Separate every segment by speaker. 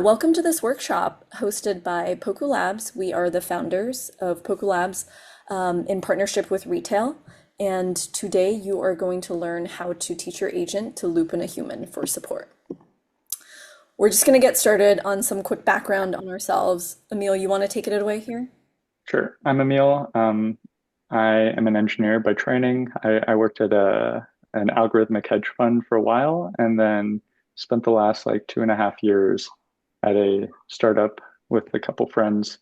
Speaker 1: Welcome to this workshop hosted by Poku Labs. We are the founders of Poku Labs in partnership with Retell. And today you are going to learn how to teach your agent to loop in a human for support. We're just going to get started on some quick background on ourselves. Emil, you want to take it away here?
Speaker 2: Sure. I'm Emil. I am an engineer by training. I worked at an algorithmic hedge fund for a while and then spent the last like 2.5 years at a startup with a couple friends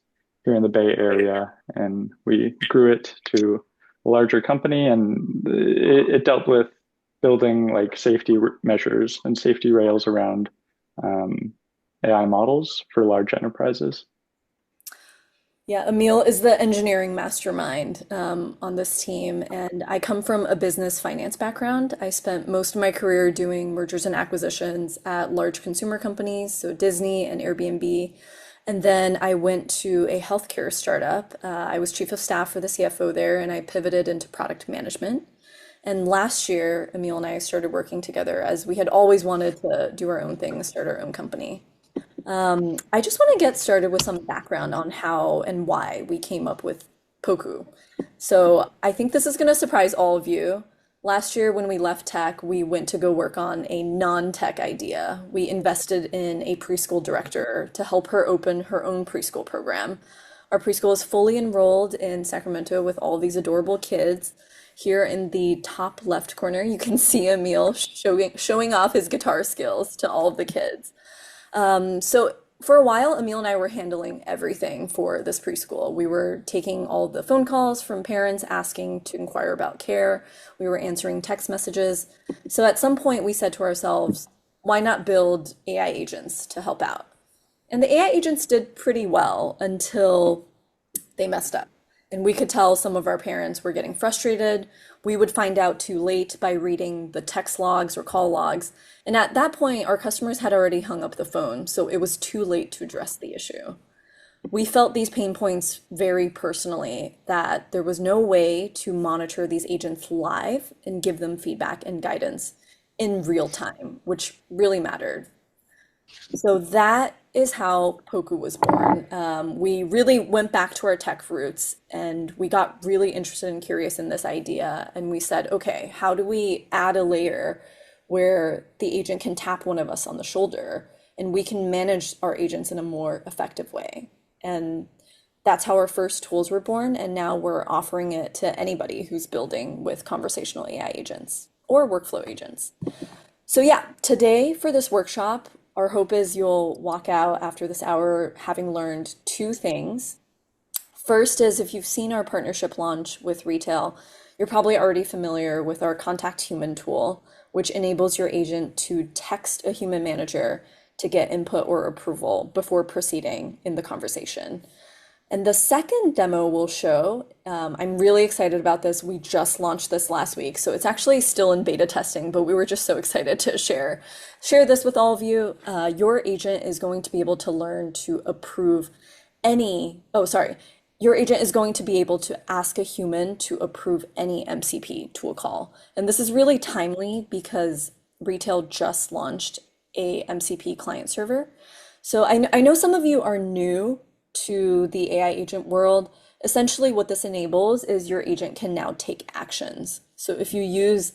Speaker 2: here in the Bay Area. And we grew it to a larger company, and it dealt with building like safety measures and safety rails around um, AI models for large enterprises.
Speaker 1: Yeah, Emil is the engineering mastermind on this team, and I come from a business finance background. I spent most of my career doing mergers and acquisitions at large consumer companies, so Disney and Airbnb. And then I went to a healthcare startup. I was chief of staff for the CFO there, and I pivoted into product management. And last year, Emil and I started working together as we had always wanted to do our own thing, start our own company. I just want to get started with some background on how and why we came up with Poku. So I think this is going to surprise all of you. Last year, when we left tech, we went to go work on a non-tech idea. We invested in a preschool director to help her open her own preschool program. Our preschool is fully enrolled in Sacramento with all these adorable kids. Here in the top left corner, you can see Emil showing off his guitar skills to all of the kids. So for a while, Emil and I were handling everything for this preschool. We were taking all the phone calls from parents asking to inquire about care. We were answering text messages. So at some point, we said to ourselves, why not build AI agents to help out? And the AI agents did pretty well until they messed up. And we could tell some of our parents were getting frustrated. We would find out too late by reading the text logs or call logs. And at that point, our customers had already hung up the phone, so it was too late to address the issue. We felt these pain points very personally, that there was no way to monitor these agents live and give them feedback and guidance in real time, which really mattered. So that is how Poku was born. We really went back to our tech roots and we got really interested and curious in this idea. And we said, okay, how do we add a layer where the agent can tap one of us on the shoulder and we can manage our agents in a more effective way? And that's how our first tools were born. And now we're offering it to anybody who's building with conversational AI agents or workflow agents. So yeah, today for this workshop, our hope is you'll walk out after this hour having learned two things. First is if you've seen our partnership launch with Retell, you're probably already familiar with our Contact Human tool, which enables your agent to text a human manager to get input or approval before proceeding in the conversation. And the second demo we'll show, I'm really excited about this. We just launched this last week, so it's actually still in beta testing, but we were just so excited to share this with all of you. Your agent is going to be able to learn to approve your agent is going to be able to ask a human to approve any MCP tool call. And this is really timely because Retell just launched a MCP client server. So I know some of you are new to the AI agent world. Essentially, what this enables is your agent can now take actions. So if you use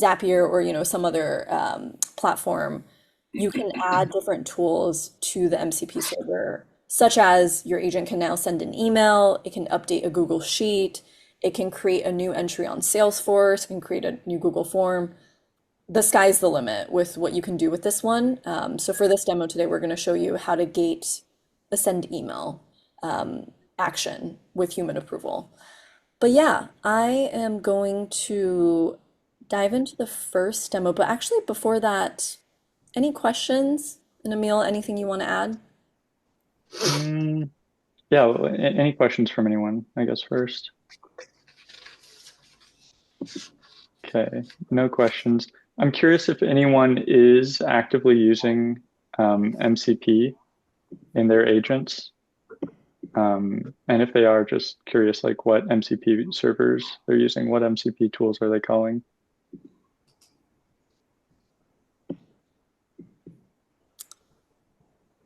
Speaker 1: Zapier or some other platform, you can add different tools to the MCP server, such as your agent can now send an email, it can update a Google Sheet, it can create a new entry on Salesforce, it can create a new Google form. The sky's the limit with what you can do with this one. So for this demo today, we're going to show you how to gate a send email action with human approval. But yeah, I am going to dive into the first demo. But actually, before that, any questions? And Emil, anything you want to add?
Speaker 2: Mm, yeah, any questions from anyone, I guess first. Okay, no questions. I'm curious if anyone is actively using MCP in their agents. And if they are, just curious like what MCP servers they're using, what MCP tools are they calling?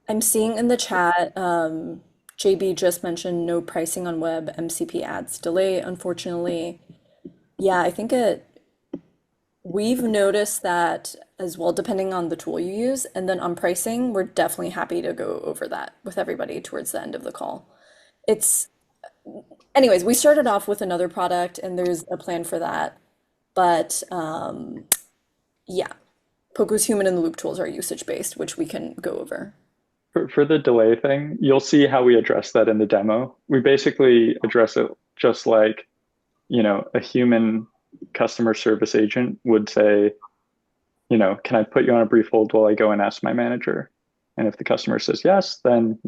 Speaker 1: I'm seeing in the chat, JB just mentioned no pricing on web MCP ads delay, unfortunately. Yeah, I think we've noticed that as well, depending on the tool you use. And then on pricing, we're definitely happy to go over that with everybody towards the end of the call. It's, anyways, we started off with another product and there's a plan for that. But yeah, Poku's human in the loop tools are usage based, which we can go over.
Speaker 2: For the delay thing, you'll see how we address that in the demo. We basically address it just like, a human customer service agent would say, can I put you on a brief hold while I go and ask my manager? And if the customer says yes, then,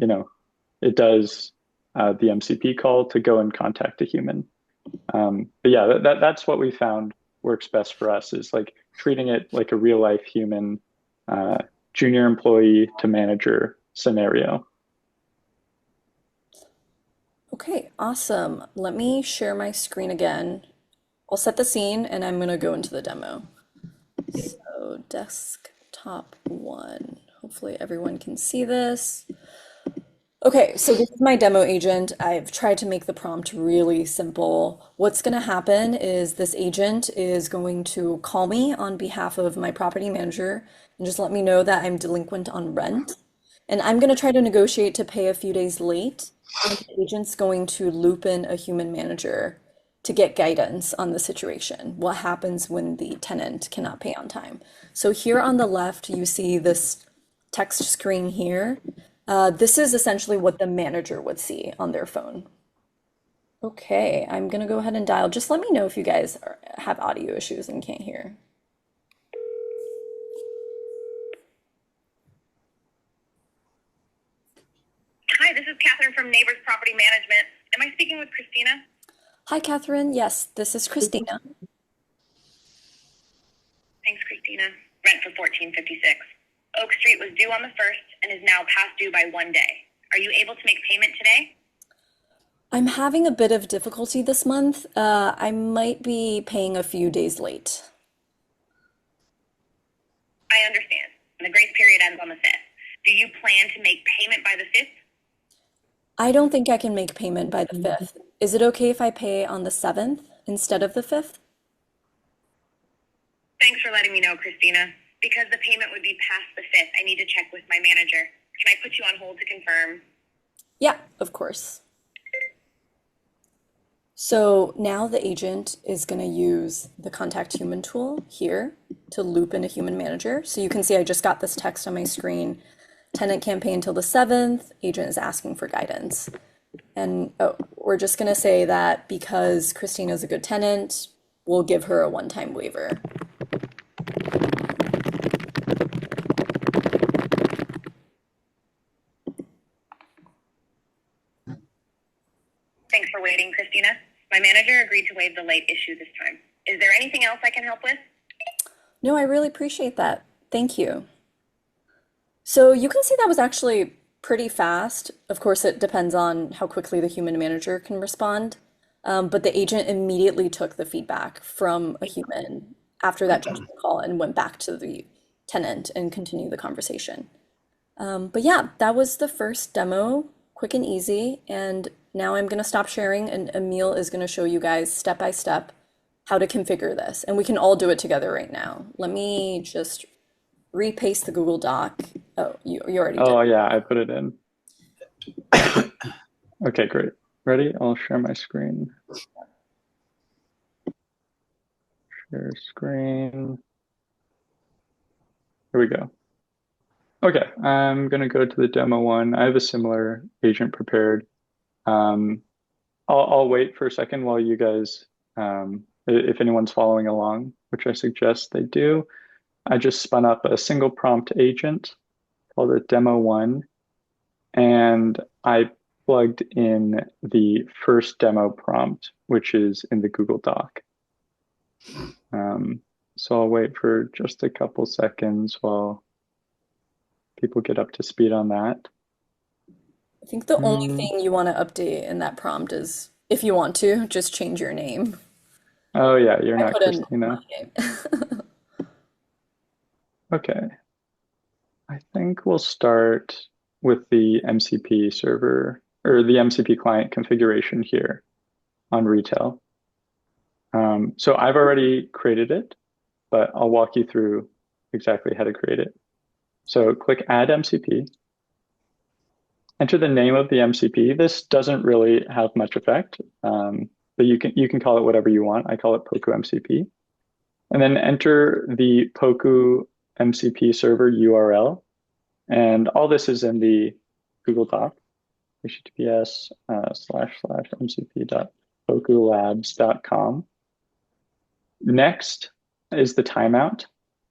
Speaker 2: it does the MCP call to go and contact a human. But yeah, that's what we found works best for us is like treating it like a real life human, uh, junior employee to manager scenario.
Speaker 1: Okay, awesome. Let me share my screen again. I'll set the scene and I'm gonna go into the demo. So desktop one. Hopefully everyone can see this. Okay, so this is my demo agent. I've tried to make the prompt really simple. What's going to happen is this agent is going to call me on behalf of my property manager and just let me know that I'm delinquent on rent. And I'm going to try to negotiate to pay a few days late. And the agent's going to loop in a human manager to get guidance on the situation. What happens when the tenant cannot pay on time? So here on the left, you see this text screen here. This is essentially what the manager would see on their phone. Okay, I'm gonna go ahead and dial. Just let me know if you guys have audio issues and can't hear.
Speaker 3: Hi, this is Catherine from Neighbors Property Management. Am I speaking with Christina?
Speaker 1: Hi, Catherine. Yes, this is Christina.
Speaker 3: Thanks, Christina. Rent for 1456. Oak Street was due on the 1st and is now past due by 1 day. Are you able to make payment today?
Speaker 1: I'm having a bit of difficulty this month. I might be paying a few days late.
Speaker 3: I understand. And the grace period ends on the 5th. Do you plan to make payment by the 5th?
Speaker 1: I don't think I can make payment by the 5th. Is it okay if I pay on the 7th instead of the 5th?
Speaker 3: Thanks for letting me know, Christina. Because the payment would be past the 5th, I need to check with my manager. Can I put you on hold to confirm?
Speaker 1: Yeah, of course. So now the agent is going to use the contact human tool here to loop in a human manager. So you can see I just got this text on my screen. Tenant can't pay until the 7th. Agent is asking for guidance. And we're just going to say that because Christina's a good tenant, we'll give her a one-time waiver.
Speaker 3: Thanks for waiting, Christina. My manager agreed to waive the late issue this time. Is there anything else I can help with?
Speaker 1: No, I really appreciate that. Thank you. So you can see that was actually pretty fast. Of course, it depends on how quickly the human manager can respond. But the agent immediately took the feedback from a human after that judgment call and went back to the tenant and continued the conversation. But yeah, that was the first demo, quick and easy. And now I'm going to stop sharing, and Emil is going to show you guys step by step how to configure this. And we can all do it together right now. Let me just repaste the Google Doc. Oh, you already did.
Speaker 2: Oh yeah, I put it in. Okay, great. Ready? I'll share my screen. Share screen. Here we go. Okay, I'm gonna go to the demo one. I have a similar agent prepared. Um, I'll wait for a second while you guys, if anyone's following along, which I suggest they do. I just spun up a single prompt agent called it demo one, and I plugged in the first demo prompt, which is in the Google Doc. So I'll wait for just a couple seconds while people get up to speed on that.
Speaker 1: I think the only thing you want to update in that prompt is if you want to, just change your name.
Speaker 2: Oh yeah, you're
Speaker 1: I
Speaker 2: not
Speaker 1: put in my
Speaker 2: Christina.
Speaker 1: name.
Speaker 2: Okay. I think we'll start with the MCP server or the MCP client configuration here on Retell. So I've already created it, but I'll walk you through exactly how to create it. So click Add MCP. Enter the name of the MCP. This doesn't really have much effect, but you can call it whatever you want. I call it Poku MCP. And then enter the Poku MCP server URL. And all this is in the Google Doc, https / mcp.pokulabs.com. Next is the timeout.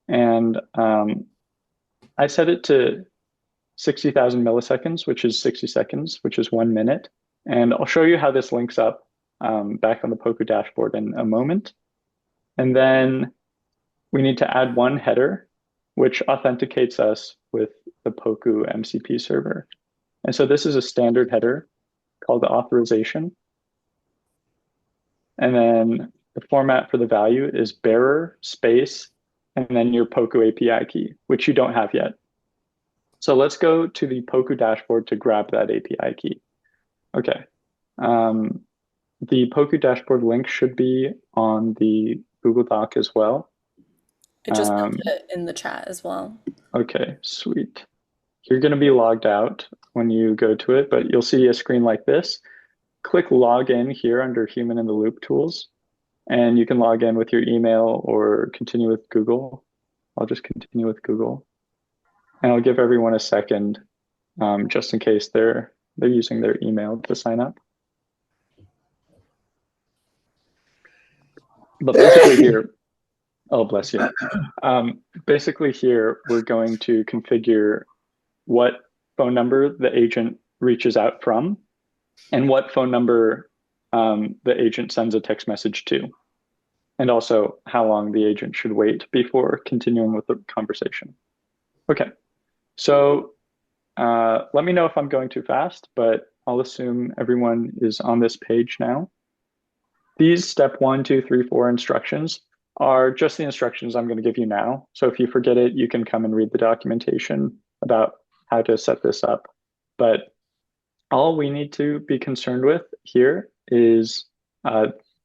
Speaker 2: And I set it to 60,000 milliseconds, which is 60 seconds, which is 1 minute. And I'll show you how this links up back on the Poku dashboard in a moment. And then we need to add one header, which authenticates us with the Poku MCP server. And so this is a standard header called the authorization. And then the format for the value is bearer space, and then your Poku API key, which you don't have yet. So let's go to the Poku dashboard to grab that API key. Okay. The Poku dashboard link should be on the Google Doc as well.
Speaker 1: I just put it in the chat as well.
Speaker 2: Okay, sweet. You're going to be logged out when you go to it, but you'll see a screen like this. Click login here under Human in the Loop tools, and you can log in with your email or continue with Google. I'll just continue with Google. And I'll give everyone a second just in case they're using their email to sign up. But basically here, oh, bless you. Basically here, we're going to configure what phone number the agent reaches out from and what phone number the agent sends a text message to, and also how long the agent should wait before continuing with the conversation. Okay, so let me know if I'm going too fast, but I'll assume everyone is on this page now. These step 1, 2, 3, 4 instructions are just the instructions I'm going to give you now. So if you forget it, you can come and read the documentation about how to set this up. But all we need to be concerned with here is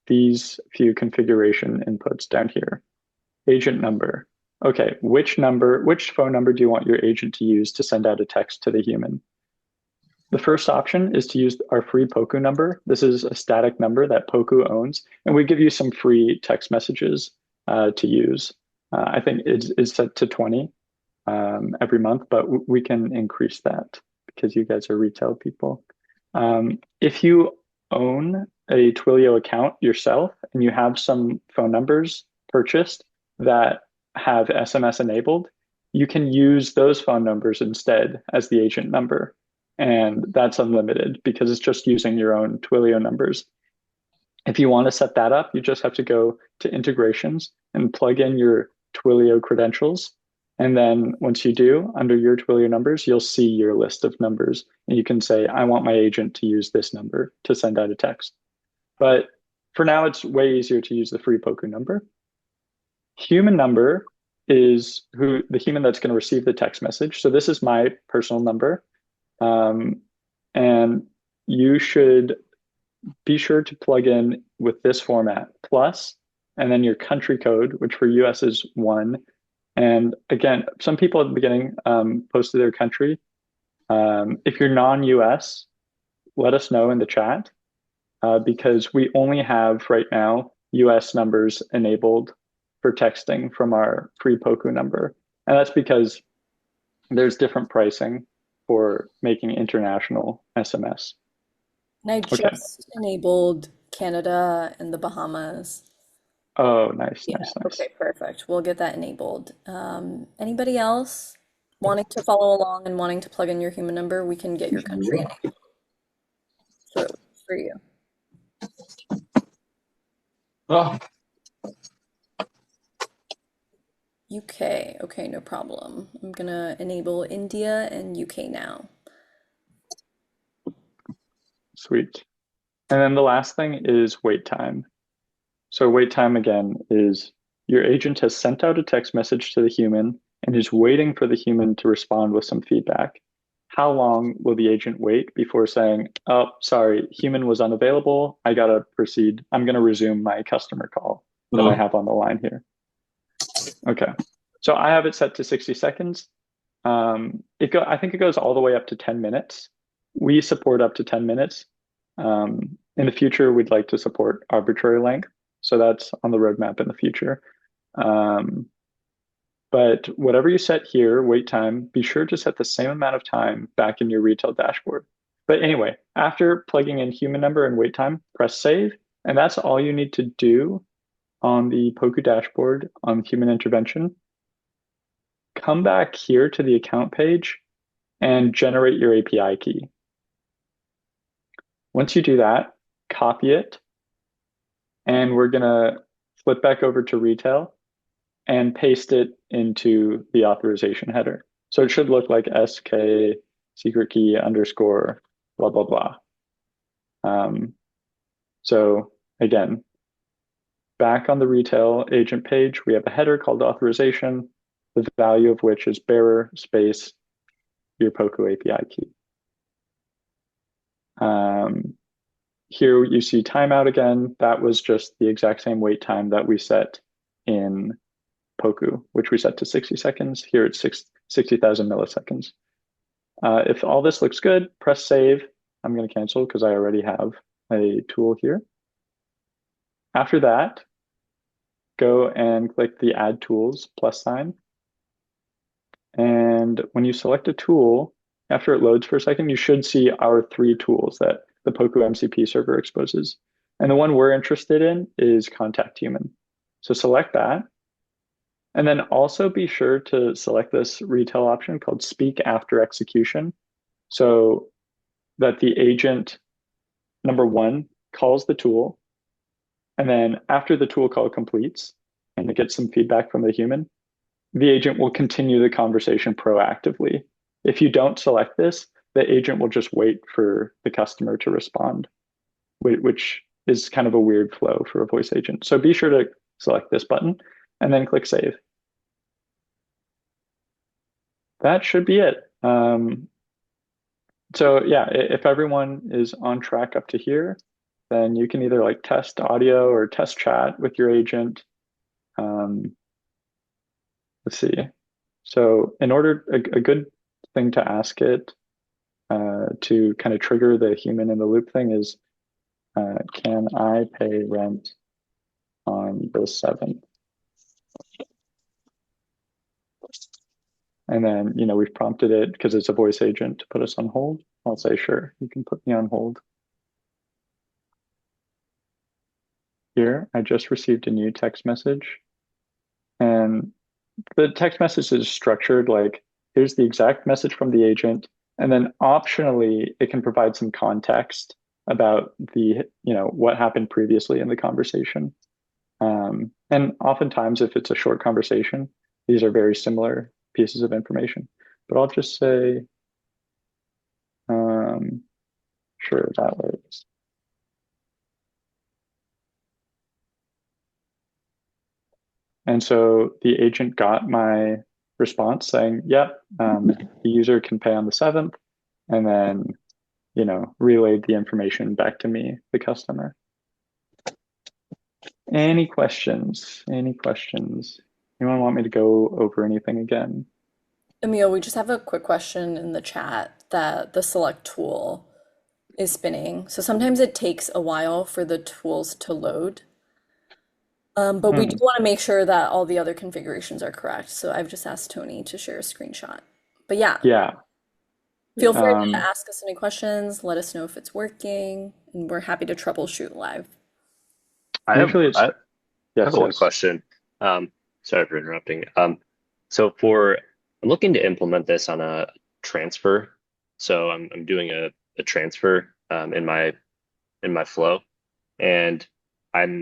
Speaker 2: these few configuration inputs down here. Agent number. Okay, which phone number do you want your agent to use to send out a text to the human? The first option is to use our free Poku number. This is a static number that Poku owns, and we give you some free text messages to use. I think it's set to 20 every month, but we can increase that because you guys are retail people. If you own a Twilio account yourself and you have some phone numbers purchased that have SMS enabled, you can use those phone numbers instead as the agent number. And that's unlimited because it's just using your own Twilio numbers. If you want to set that up, you just have to go to integrations and plug in your Twilio credentials. And then once you do, under your Twilio numbers, you'll see your list of numbers. And you can say, I want my agent to use this number to send out a text. But for now, it's way easier to use the free Poku number. Human number is the human that's going to receive the text message. So this is my personal number. And you should be sure to plug in with this format, plus, and then your country code, which for US is 1. And again, some people at the beginning posted their country. If you're non-US, let us know in the chat because we only have right now US numbers enabled for texting from our free Poku number. And that's because there's different pricing for making international SMS.
Speaker 1: And I just enabled Canada and the Bahamas.
Speaker 2: Oh, nice,
Speaker 1: Yeah,
Speaker 2: nice.
Speaker 1: okay, perfect. We'll get that enabled. Anybody else wanting to follow along and wanting to plug in your human number, we can get your country enabled for you.
Speaker 4: Oh.
Speaker 1: UK, okay, no problem. I'm gonna enable India and UK now.
Speaker 2: Sweet. And then the last thing is wait time. So wait time again is your agent has sent out a text message to the human and is waiting for the human to respond with some feedback. how long will the agent wait before saying, oh, sorry, human was unavailable. I gotta proceed. I'm gonna resume my customer call that I have on the line here. Okay. So I have it set to 60 seconds. I think it goes all the way up to 10 minutes. We support up to 10 minutes. In the future, we'd like to support arbitrary length. So that's on the roadmap in the future. But whatever you set here, wait time, be sure to set the same amount of time back in your Retell dashboard. But anyway, after plugging in human number and wait time, press save. And that's all you need to do on the Poku dashboard on human intervention. Come back here to the account page and generate your API key. Once you do that, copy it, and we're gonna flip back over to Retell and paste it into the authorization header. So it should look like SK secret key underscore blah, blah, blah. So again, back on the Retell agent page, we have a header called authorization, the value of which is bearer space your Poku API key. Here you see timeout again. That was just the exact same wait time that we set in Poku, which we set to 60 seconds. Here it's 60,000 milliseconds. If all this looks good, press save. I'm going to cancel because I already have a tool here. After that, go and click the Add Tools plus sign. And when you select a tool, after it loads for a second, you should see our 3 tools that the Poku MCP server exposes. And the one we're interested in is Contact Human. So select that. And then also be sure to select this Retell option called Speak After Execution, so that the agent, number 1, calls the tool. And then after the tool call completes and it gets some feedback from the human, the agent will continue the conversation proactively. If you don't select this, the agent will just wait for the customer to respond, which is kind of a weird flow for a voice agent. So be sure to select this button and then click save. That should be it. So yeah, if everyone is on track up to here, then you can either like test audio or test chat with your agent. Let's see. So in order, a good thing to ask it to kind of trigger the human in the loop thing is, can I pay rent on the 7th? And then, we've prompted it because it's a voice agent to put us on hold. I'll say, sure, you can put me on hold. Here, I just received a new text message. And the text message is structured like, here's the exact message from the agent. And then optionally, it can provide some context about what happened previously in the conversation. And oftentimes, if it's a short conversation, these are very similar pieces of information. But I'll just say, sure, that works. And so the agent got my response saying, yep, the user can pay on the 7th, and then, relayed the information back to me, the customer. Any questions? Any questions? Anyone want me to go over anything again?
Speaker 1: Emil, we just have a quick question in the chat that the select tool is spinning. So sometimes it takes a while for the tools to load. But we do want to make sure that all the other configurations are correct. So I've just asked Tony to share a screenshot. But yeah, feel free to ask us any questions. Let us know if it's working, and we're happy to troubleshoot live.
Speaker 4: I have
Speaker 2: Yes,
Speaker 4: one question. Sorry for interrupting. So I'm looking to implement this on a transfer. So I'm doing a transfer in my flow, and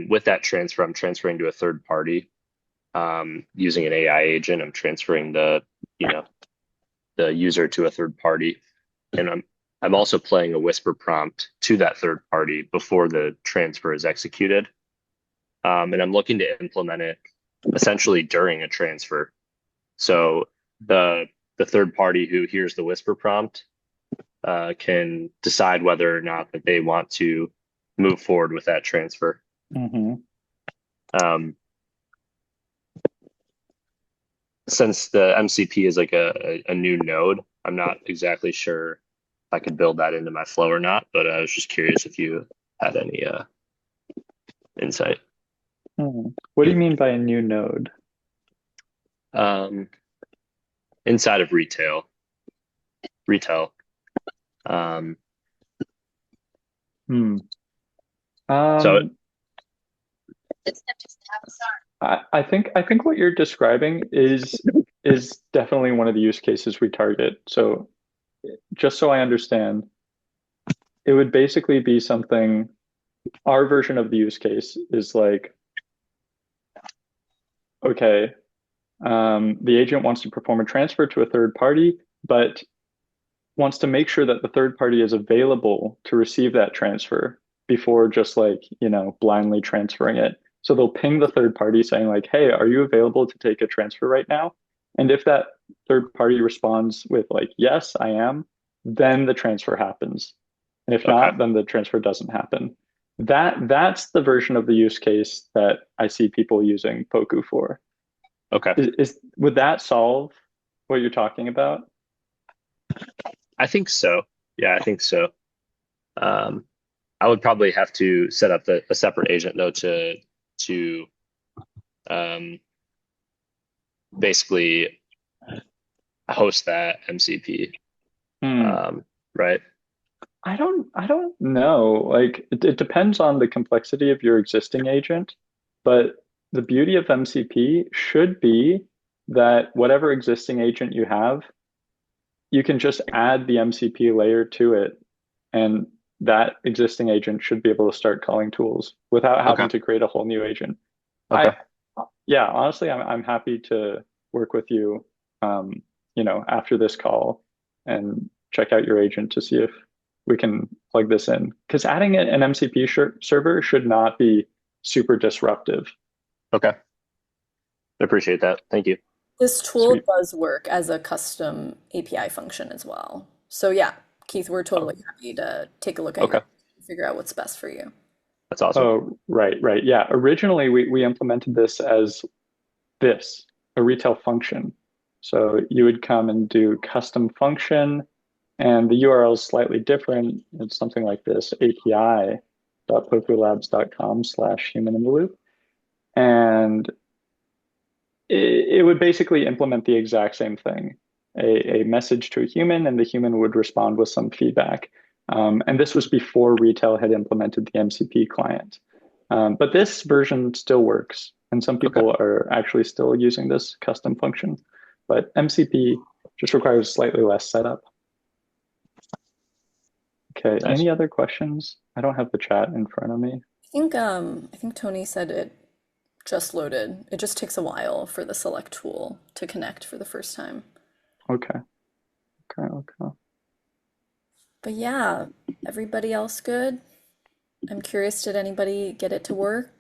Speaker 4: with that transfer, I'm transferring to a third party using an AI agent. I'm transferring the user to a third party, and I'm also playing a whisper prompt to that third party before the transfer is executed. And I'm looking to implement it essentially during a transfer. So the third party who hears the whisper prompt can decide whether or not that they want to move forward with that transfer.
Speaker 2: Hmm.
Speaker 4: Um, since the MCP is like a new node, I'm not exactly sure if I could build that into my flow or not, but I was just curious if you had any insight.
Speaker 2: What do you mean by a new node?
Speaker 4: Um, inside of Retell. Um,
Speaker 2: Hmm.
Speaker 4: so
Speaker 2: Um, I think what you're describing is definitely one of the use cases we target. So just so I understand, it would basically be something, our version of the use case is like, okay, the agent wants to perform a transfer to a third party, but wants to make sure that the third party is available to receive that transfer before just like, blindly transferring it. So they'll ping the third party saying like, hey, are you available to take a transfer right now? And if that third party responds with like, yes, I am, then the transfer happens. And if
Speaker 4: okay,
Speaker 2: not, then the transfer doesn't happen. That's the version of the use case that I see people using Poku for.
Speaker 4: okay.
Speaker 2: Would that solve what you're talking about?
Speaker 4: I think so. Yeah, I think so. Um, I would probably have to set up a separate agent though to um, basically host that MCP.
Speaker 2: Hmm.
Speaker 4: Right?
Speaker 2: I don't know. Like it depends on the complexity of your existing agent, but the beauty of MCP should be that whatever existing agent you have, you can just add the MCP layer to it, and that existing agent should be able to start calling tools without
Speaker 4: Okay.
Speaker 2: having to create a whole new agent.
Speaker 4: Okay.
Speaker 2: I, yeah, honestly, I'm happy to work with you, um, after this call and check out your agent to see if we can plug this in. Because adding an MCP server should not be super disruptive.
Speaker 4: Okay. I appreciate that. Thank you.
Speaker 1: This tool
Speaker 2: Sweet.
Speaker 1: does work as a custom API function as well. So yeah, Keith, we're totally
Speaker 2: Oh,
Speaker 1: happy to take a look at your,
Speaker 4: Okay.
Speaker 1: figure out what's best for you.
Speaker 4: That's awesome.
Speaker 2: oh, right, right. Yeah. Originally, we implemented this as this, a retail function. So you would come and do custom function, and the URL is slightly different. It's something like this, api.pokulabs.com/human in the loop. And it would basically implement the exact same thing, a message to a human, and the human would respond with some feedback. And this was before Retell had implemented the MCP client. But this version still works, and some
Speaker 4: Okay.
Speaker 2: people are actually still using this custom function. But MCP just requires slightly less setup. Okay,
Speaker 4: Nice.
Speaker 2: any other questions? I don't have the chat in front of me.
Speaker 1: I think Tony said it just loaded. It just takes a while for the select tool to connect for the first time.
Speaker 2: Okay, okay.
Speaker 1: But yeah, everybody else good? I'm curious, did anybody get it to work?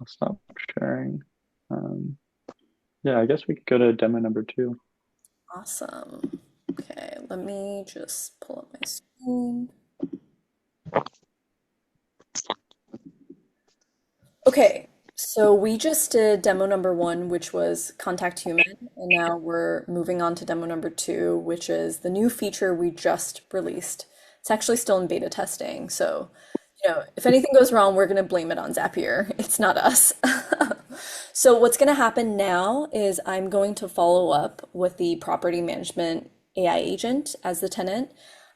Speaker 2: I'll stop sharing. Um, yeah, I guess we could go to demo number 2.
Speaker 1: Awesome. Okay, let me just pull up my screen. Okay, so we just did demo number 1, which was contact human, and now we're moving on to demo number 2, which is the new feature we just released. It's actually still in beta testing, so if anything goes wrong, we're gonna blame it on Zapier. It's not us. So what's gonna happen now is I'm going to follow up with the property management AI agent as the tenant.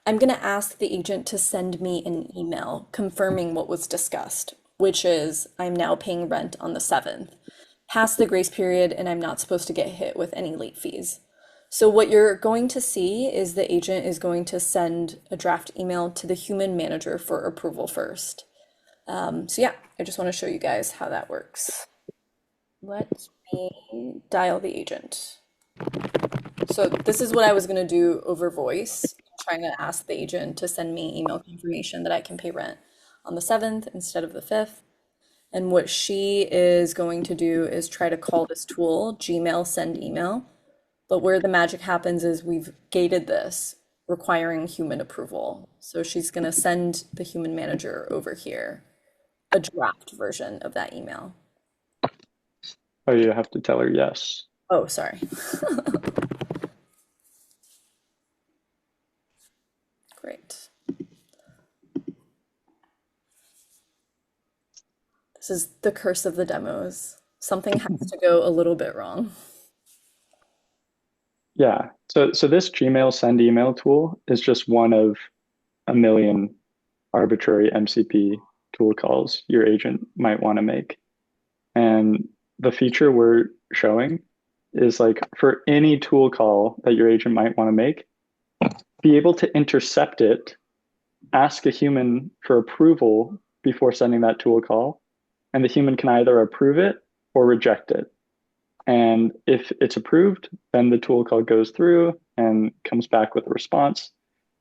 Speaker 1: I'm gonna ask the agent to send me an email confirming what was discussed, which is I'm now paying rent on the 7th, past the grace period, and I'm not supposed to get hit with any late fees. So what you're going to see is the agent is going to send a draft email to the human manager for approval first. So yeah, I just want to show you guys how that works. Let me dial the agent. So this is what I was going to do over voice, trying to ask the agent to send me email confirmation that I can pay rent on the 7th instead of the 5th. And what she is going to do is try to call this tool, Gmail send email, But where the magic happens is we've gated this, requiring human approval. So she's going to send the human manager over here a draft version of that email.
Speaker 2: Oh, you have to tell her yes.
Speaker 1: Oh, sorry. Great. This is the curse of the demos. Something has to go a little bit wrong.
Speaker 2: Yeah. So this Gmail send email tool is just one of a million arbitrary MCP tool calls your agent might want to make. And the feature we're showing is like for any tool call that your agent might want to make, be able to intercept it, ask a human for approval before sending that tool call, and the human can either approve it or reject it. And if it's approved, then the tool call goes through and comes back with a response.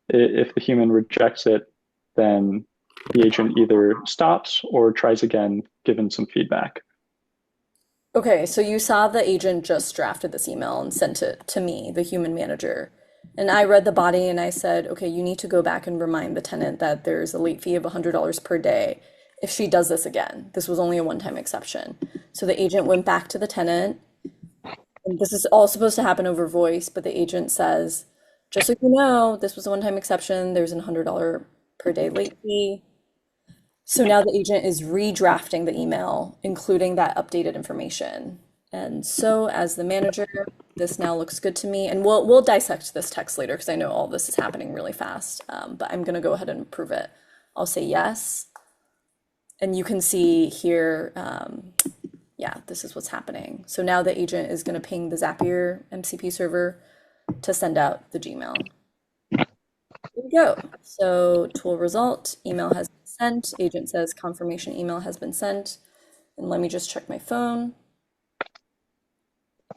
Speaker 2: If the human rejects it, then the agent either stops or tries again, given some feedback.
Speaker 1: Okay, so you saw the agent just drafted this email and sent it to me, the human manager. And I read the body and I said, okay, you need to go back and remind the tenant that there's a late fee of $100 per day if she does this again. This was only a one-time exception. So the agent went back to the tenant, and this is all supposed to happen over voice, but the agent says, just so you know, this was a one-time exception. There's a $100 per day late fee. So now the agent is redrafting the email, including that updated information. And so as the manager, this now looks good to me. And we'll dissect this text later because I know all this is happening really fast. But I'm going to go ahead and approve it. I'll say yes. And you can see here, yeah, this is what's happening. So now the agent is going to ping the Zapier MCP server to send out the Gmail. There we go. So tool result, email has been sent. Agent says confirmation email has been sent. And let me just check my phone.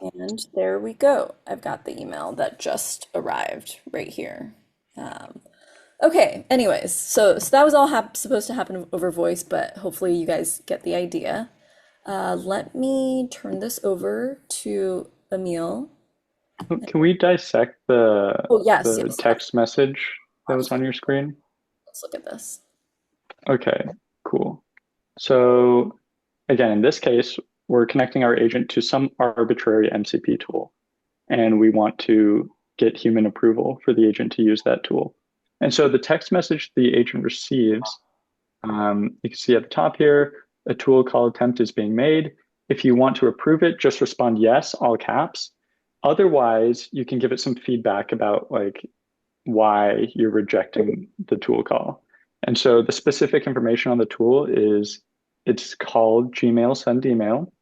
Speaker 1: And there we go. I've got the email that just arrived right here. Okay, anyways, so that was all supposed to happen over voice, but hopefully you guys get the idea. Let me turn this over to Emil.
Speaker 2: Can we dissect
Speaker 1: Oh, yes,
Speaker 2: the
Speaker 1: yes.
Speaker 2: text message that was on your screen?
Speaker 1: Let's look at this.
Speaker 2: Okay, cool. So again, in this case, we're connecting our agent to some arbitrary MCP tool, and we want to get human approval for the agent to use that tool. And so the text message the agent receives, you can see at the top here, a tool call attempt is being made. If you want to approve it, just respond yes, all caps. Otherwise, you can give it some feedback about like why you're rejecting the tool call. And so the specific information on the tool is it's called Gmail send email.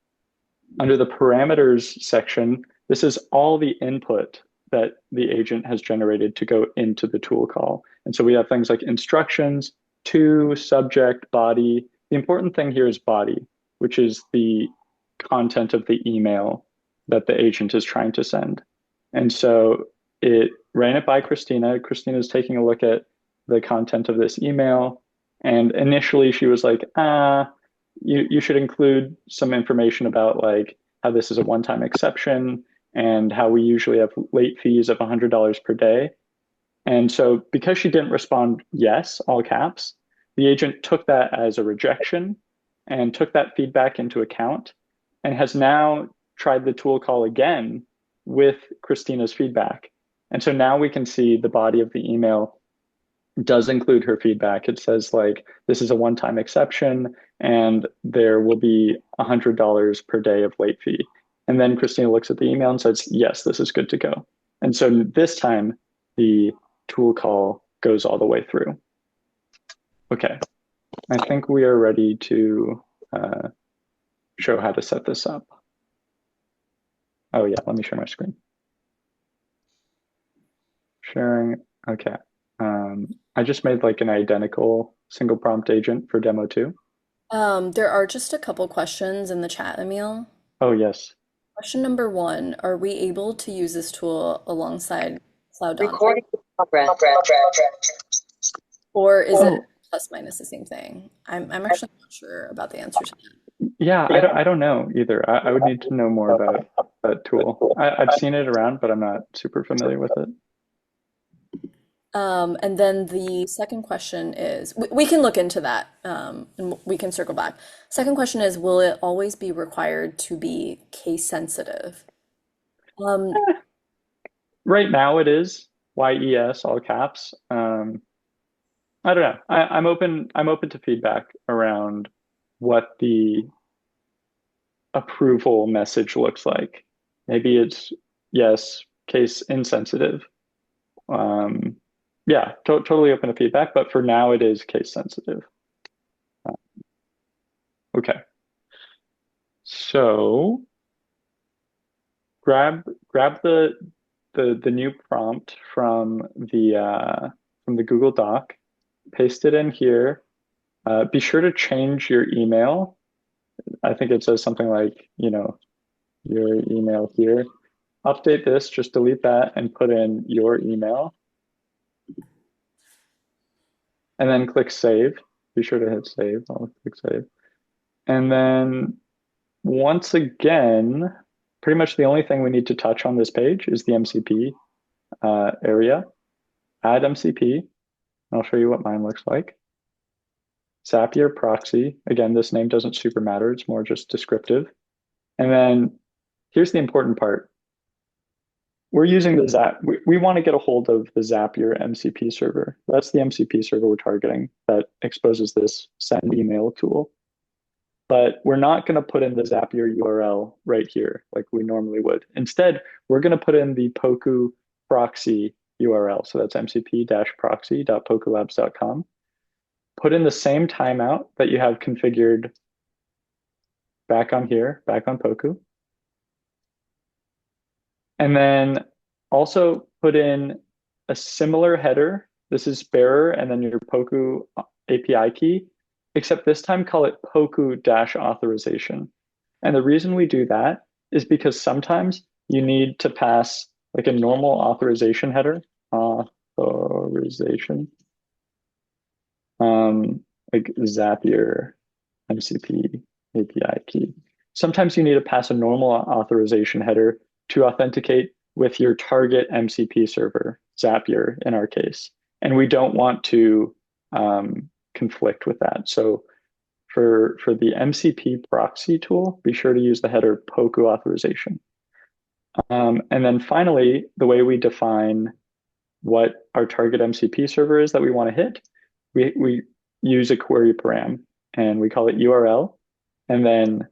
Speaker 2: Under the parameters section, this is all the input that the agent has generated to go into the tool call. And so we have things like instructions, to, subject, body. The important thing here is body, which is the content of the email that the agent is trying to send. And so it ran it by Christina. Christina's taking a look at the content of this email. And initially she was like, you should include some information about like how this is a one-time exception and how we usually have late fees of $100 per day. And so because she didn't respond yes, all caps, the agent took that as a rejection and took that feedback into account and has now tried the tool call again with Christina's feedback. And so now we can see the body of the email does include her feedback. It says like, this is a one-time exception and there will be $100 per day of late fee. And then Christina looks at the email and says, yes, this is good to go. And so this time the tool call goes all the way through. Okay, I think we are ready to show how to set this up. Oh yeah, let me share my screen. Sharing, okay. I just made like an identical single prompt agent for demo 2.
Speaker 1: There are just a couple questions in the chat, Emil.
Speaker 2: Oh yes.
Speaker 1: Question number 1, are we able to use this tool alongside Cloud Dante?
Speaker 5: Recording in progress.
Speaker 1: Or is it plus minus the same thing? I'm actually not sure about the answer to that.
Speaker 2: Yeah, I don't know either. I would need to know more about that tool. I've seen it around, but I'm not super familiar with it.
Speaker 1: And then the second question is, we can look into that, and we can circle back. Second question is, will it always be required to be case sensitive? Um,
Speaker 2: Right now it is YES all caps. I don't know. I'm open to feedback around what the approval message looks like. Maybe it's yes, case insensitive. Um, yeah, totally open to feedback, but for now it is case sensitive. Okay, so grab the new prompt from the Google Doc, paste it in here. Be sure to change your email. I think it says something like, your email here. Update this, just delete that and put in your email and then click save. Be sure to hit save. I'll click save. And then once again, pretty much the only thing we need to touch on this page is the MCP area. Add MCP. I'll show you what mine looks like. Zapier proxy. Again, this name doesn't super matter. It's more just descriptive. And then here's the important part. We're using the we want to get a hold of the Zapier MCP server. That's the MCP server we're targeting that exposes this send email tool. But we're not going to put in the Zapier URL right here like we normally would. Instead, we're going to put in the Poku proxy URL. So that's mcp-proxy.pokulabs.com. Put in the same timeout that you have configured back on here, back on Poku. And then also put in a similar header. This is bearer and then your Poku API key, except this time call it Poku-authorization. And the reason we do that is because sometimes you need to pass like a normal authorization header, authorization, like Zapier MCP API key. Sometimes you need to pass a normal authorization header to authenticate with your target MCP server, Zapier in our case. And we don't want to conflict with that. So for the MCP proxy tool, be sure to use the header Poku authorization. And then finally, the way we define what our target MCP server is that we want to hit, we use a query param and we call it URL. And then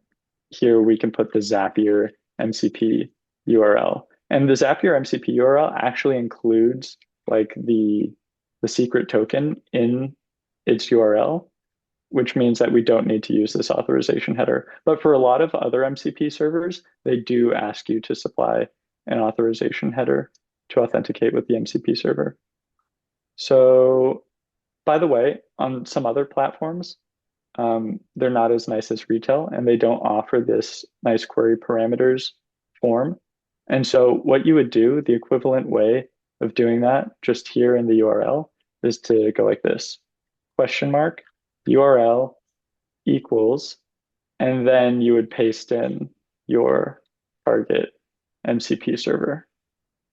Speaker 2: here we can put the Zapier MCP URL. And the Zapier MCP URL actually includes like the secret token in its URL, which means that we don't need to use this authorization header. But for a lot of other MCP servers, they do ask you to supply an authorization header to authenticate with the MCP server. So, by the way, on some other platforms, they're not as nice as Retell, and they don't offer this nice query parameters form. And so what you would do, the equivalent way of doing that just here in the URL is to go like this, question mark, URL equals, and then you would paste in your target MCP server.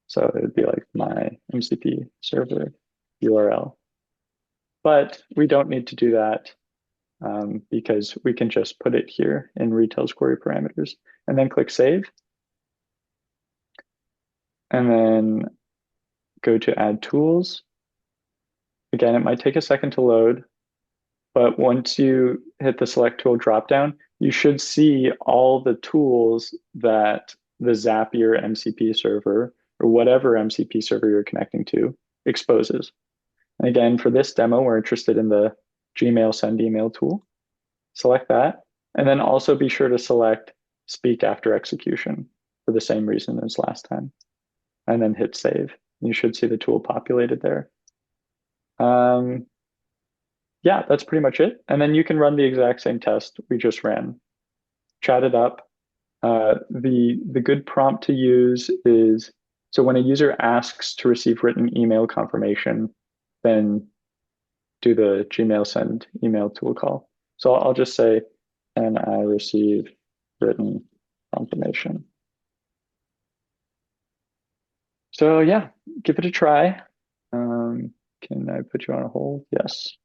Speaker 2: So it would be like my MCP server URL. But we don't need to do that because we can just put it here in Retell's query parameters and then click save. And then go to add tools. Again, it might take a second to load, but once you hit the select tool dropdown, you should see all the tools that the Zapier MCP server or whatever MCP server you're connecting to exposes. And again, for this demo, we're interested in the Gmail send email tool. Select that, and then also be sure to select speak after execution for the same reason as last time, and then hit save. You should see the tool populated there. Yeah, that's pretty much it. And then you can run the exact same test we just ran. Chat it up. The good prompt to use is, so when a user asks to receive written email confirmation, then do the Gmail send email tool call. So I'll just say, and I receive written confirmation. So yeah, give it a try. Can I put you on a hold? Yes.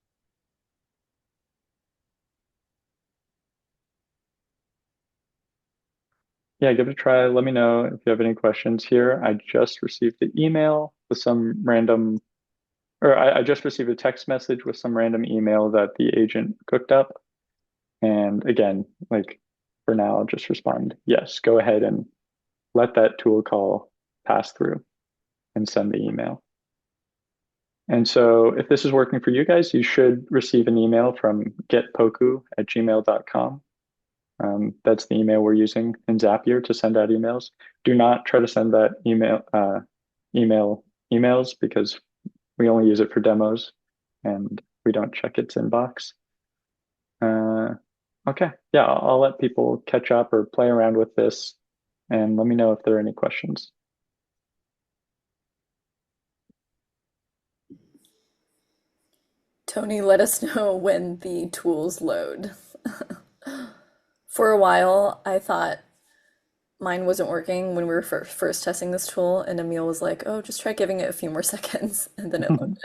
Speaker 2: Yeah, give it a try. Let me know if you have any questions here. I just received the email with some random, or I just received a text message with some random email that the agent cooked up. And again, like for now, I'll just respond, yes, go ahead and let that tool call pass through and send the email. And so if this is working for you guys, you should receive an email from getpoku@gmail.com. That's the email we're using in Zapier to send out emails. Do not try to send that emails because we only use it for demos and we don't check its inbox. Okay, yeah, I'll let people catch up or play around with this and let me know if there are any questions.
Speaker 1: Tony, let us know when the tools load. For a while, I thought mine wasn't working when we were first testing this tool, and Emil was like, "Oh, just try giving it a few more seconds," and then it loaded.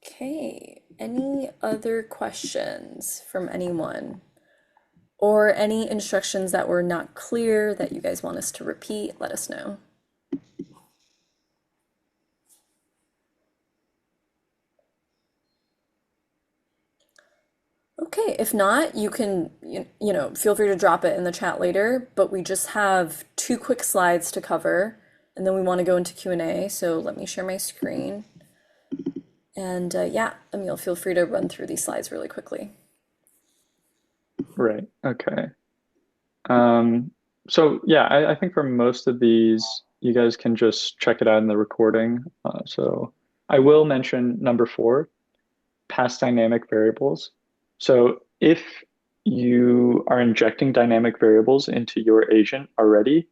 Speaker 1: Okay, any other questions from anyone? Or any instructions that were not clear that you guys want us to repeat, let us know. Okay, if not, you can, feel free to drop it in the chat later, but we just have two quick slides to cover, and then we want to go into Q&A, so let me share my screen. And yeah, Emil, feel free to run through these slides really quickly.
Speaker 2: Right, okay. So yeah, I think for most of these, you guys can just check it out in the recording. So I will mention number 4, past dynamic variables. So if you are injecting dynamic variables into your agent already,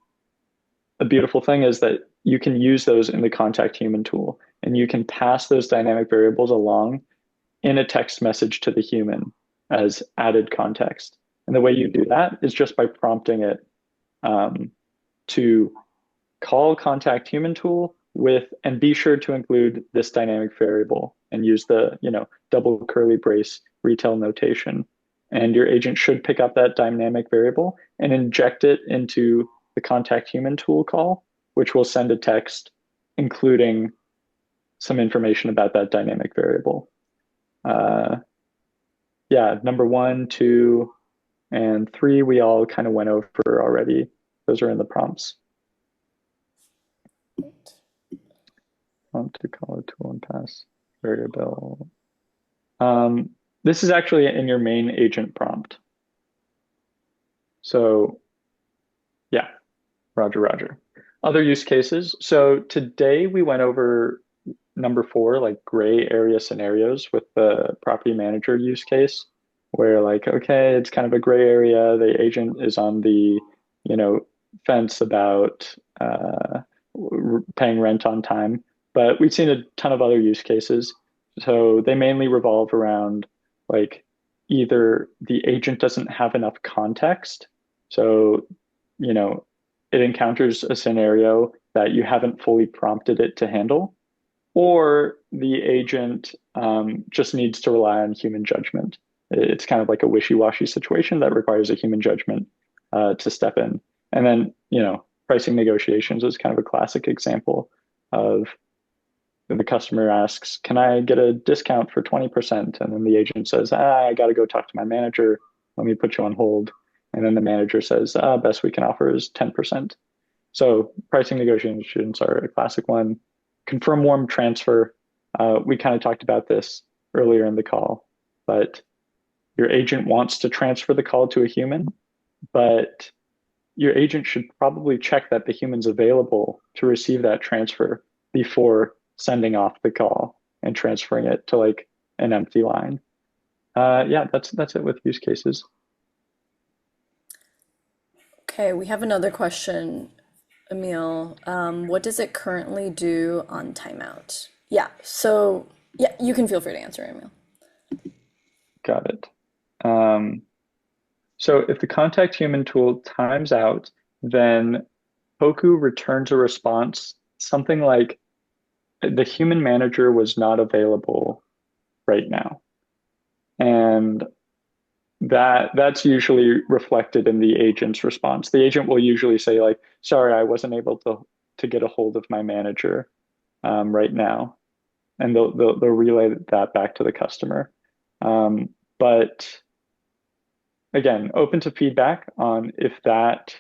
Speaker 2: the beautiful thing is that you can use those in the contact human tool and you can pass those dynamic variables along in a text message to the human as added context. And the way you do that is just by prompting it to call contact human tool with, and be sure to include this dynamic variable and use the, double curly brace Retell notation. And your agent should pick up that dynamic variable and inject it into the contact human tool call, which will send a text including some information about that dynamic variable. Yeah, number 1, 2, and 3, we all kind of went over already. Those are in the prompts. Prompt to call a tool and pass variable. This is actually in your main agent prompt. So yeah, Roger. Other use cases. So today we went over number 4, like gray area scenarios with the property manager use case, where like, okay, it's kind of a gray area. The agent is on the, fence about paying rent on time. But we've seen a ton of other use cases. So they mainly revolve around like either the agent doesn't have enough context. So, it encounters a scenario that you haven't fully prompted it to handle, or the agent just needs to rely on human judgment. It's kind of like a wishy-washy situation that requires a human judgment to step in. And then, pricing negotiations is kind of a classic example of the customer asks, can I get a discount for 20%? And then the agent says, I got to go talk to my manager. Let me put you on hold. And then the manager says, best we can offer is 10%. So pricing negotiations are a classic one. Confirm warm transfer. We kind of talked about this earlier in the call, but your agent wants to transfer the call to a human, but your agent should probably check that the human's available to receive that transfer before sending off the call and transferring it to like an empty line. Yeah, that's it with use cases.
Speaker 1: Okay, we have another question. Emil, what does it currently do on timeout? Yeah, so yeah, you can feel free to answer, Emil.
Speaker 2: Got it. Um, so if the contact human tool times out, then Poku returns a response, something like the human manager was not available right now. And that's usually reflected in the agent's response. The agent will usually say like, sorry, I wasn't able to get a hold of my manager right now. And they'll relay that back to the customer. But again, open to feedback on if that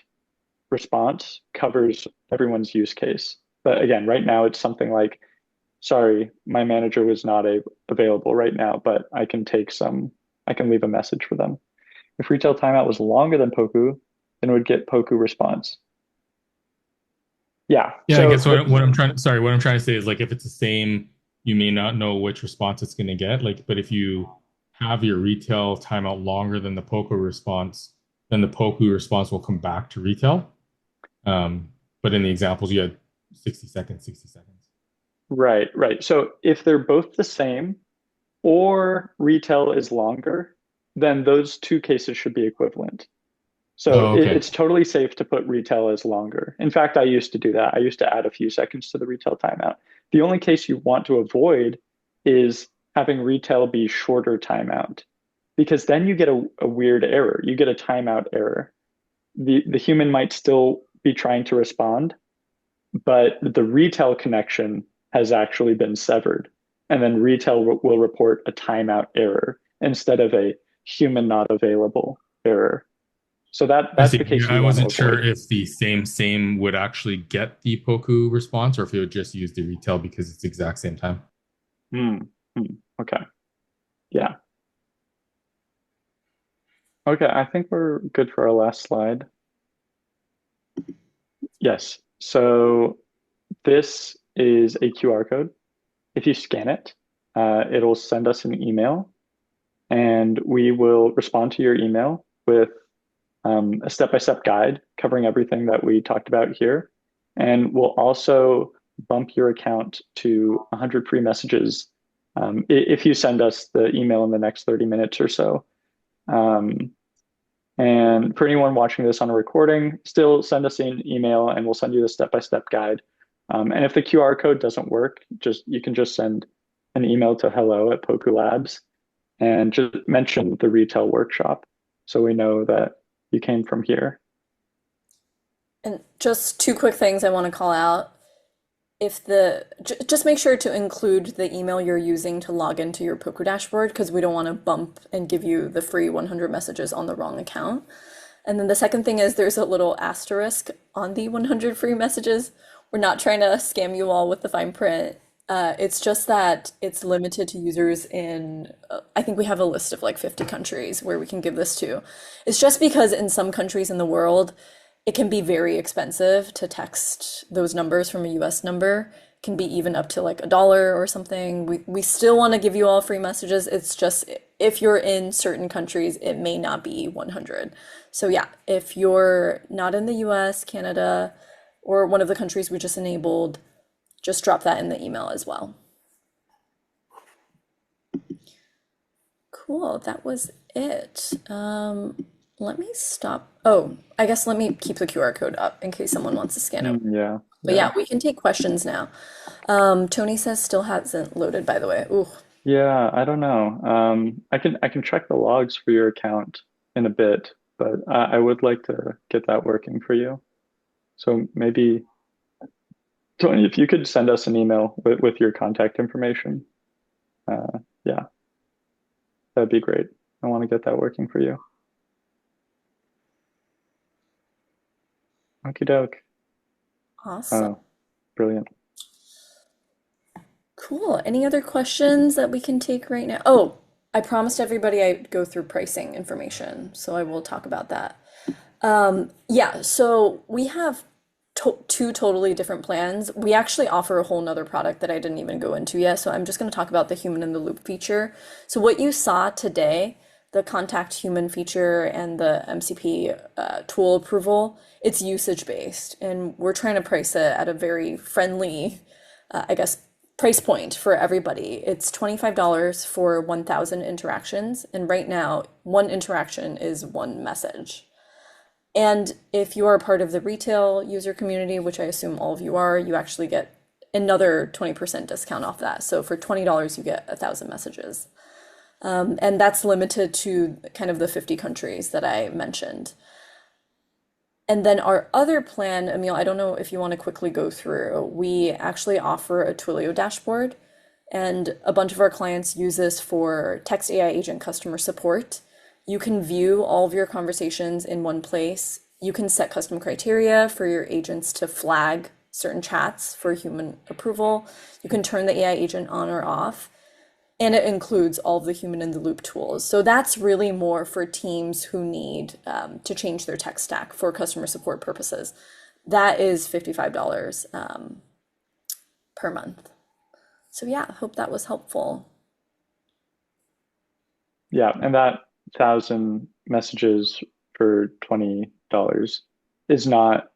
Speaker 2: response covers everyone's use case. But again, right now it's something like, sorry, my manager was not available right now, but I can leave a message for them. If retail timeout was longer than Poku, then it would get Poku response. Yeah.
Speaker 5: Yeah, I
Speaker 2: So
Speaker 5: guess what I'm trying sorry, what I'm trying to say is like if it's the same, you may not know which response it's going to get. Like, but if you have your retail timeout longer than the Poku response, then the Poku response will come back to retail. But in the examples, you had 60 seconds, 60 seconds.
Speaker 2: right, right. So if they're both the same or retail is longer, then those two cases should be equivalent. So
Speaker 5: Oh, okay.
Speaker 2: it's totally safe to put retail as longer. In fact, I used to do that. I used to add a few seconds to the retail timeout. The only case you want to avoid is having retail be shorter timeout, because then you get a weird error. You get a timeout error. The human might still be trying to respond, but the retail connection has actually been severed. And then retail will report a timeout error instead of a human not available error. So
Speaker 5: I
Speaker 2: that's
Speaker 5: see.
Speaker 2: the case
Speaker 5: I
Speaker 2: you want to
Speaker 5: wasn't sure
Speaker 2: avoid.
Speaker 5: if the same would actually get the Poku response or if it would just use the retail because it's the exact same time.
Speaker 2: Hmm. Okay. Yeah. Okay. I think we're good for our last slide. Yes. So this is a QR code. If you scan it, it'll send us an email, and we will respond to your email with a step-by-step guide covering everything that we talked about here. And we'll also bump your account to 100 free messages if you send us the email in the next 30 minutes or so. And for anyone watching this on a recording, still send us an email and we'll send you the step-by-step guide. And if the QR code doesn't work, you can just send an email to hello@Poku Labs and just mention the retail workshop so we know that you came from here.
Speaker 1: And just two quick things I want to call out. Just make sure to include the email you're using to log into your Poku dashboard because we don't want to bump and give you the free 100 messages on the wrong account. And then the second thing is there's a little asterisk on the 100 free messages. We're not trying to scam you all with the fine print. It's just that it's limited to users in, I think we have a list of like 50 countries where we can give this to. It's just because in some countries in the world, it can be very expensive to text those numbers from a US number. It can be even up to like $1 or something. We still want to give you all free messages. It's just if you're in certain countries, it may not be 100. So yeah, if you're not in the US, Canada, or one of the countries we just enabled, just drop that in the email as well. Cool, that was it. Let me stop. Oh, I guess let me keep the QR code up in case someone wants to scan it.
Speaker 2: Yeah.
Speaker 1: But yeah, we can take questions now. Tony says still hasn't loaded, by the way. Ooh.
Speaker 2: Yeah, I don't know. I can check the logs for your account in a bit, but I would like to get that working for you. So maybe, Tony, if you could send us an email with your contact information, yeah, that'd be great. I want to get that working for you. Okie doke.
Speaker 1: Awesome.
Speaker 2: Oh, brilliant.
Speaker 1: Cool. Any other questions that we can take right now? Oh, I promised everybody I'd go through pricing information, so I will talk about that. Yeah, so we have two totally different plans. We actually offer a whole nother product that I didn't even go into yet, so I'm just going to talk about the human in the loop feature. So what you saw today the contact human feature and the MCP tool approval, it's usage based, and we're trying to price it at a very friendly, I guess, price point for everybody. It's $25 for 1,000 interactions, and right now, one interaction is one message. And if you are a part of the retail user community, which I assume all of you are, you actually get another 20% discount off that. So for $20, you get 1,000 messages. And that's limited to kind of the 50 countries that I mentioned. And then our other plan, Emil, I don't know if you want to quickly go through. We actually offer a Twilio dashboard, and a bunch of our clients use this for text AI agent customer support. You can view all of your conversations in one place. You can set custom criteria for your agents to flag certain chats for human approval. You can turn the AI agent on or off. And it includes all of the human in the loop tools. So that's really more for teams who need to change their tech stack for customer support purposes. That is $55 per month. So yeah, I hope that was helpful.
Speaker 2: Yeah, and that 1,000 messages for $20 is not,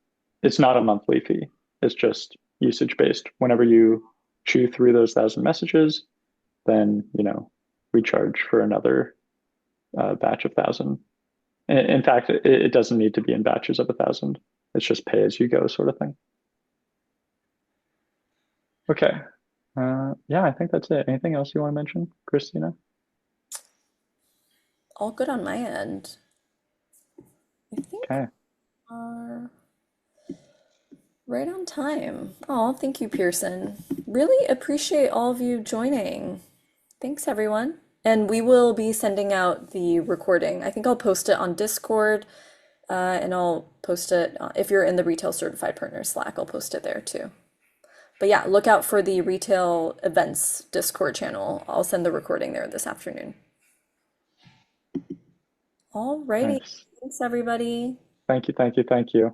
Speaker 2: it's not a monthly fee. It's just usage based. Whenever you chew through those 1,000 messages, then, you know, we charge for another batch of 1,000. In fact, it doesn't need to be in batches of 1,000. It's just pay as you go sort of thing. Okay. Yeah, I think that's it. Anything else you want to mention, Christina?
Speaker 1: All good on my end. I think
Speaker 2: Okay.
Speaker 1: we're right on time. Oh, thank you, Pearson. Really appreciate all of you joining. Thanks, everyone. And we will be sending out the recording. I think I'll post it on Discord, and I'll post it if you're in the Retail Certified Partners Slack, I'll post it there too. But yeah, look out for the retail events Discord channel. I'll send the recording there this afternoon. Alrighty.
Speaker 2: Nice.
Speaker 1: Thanks, everybody.
Speaker 2: Thank you, thank you, thank you.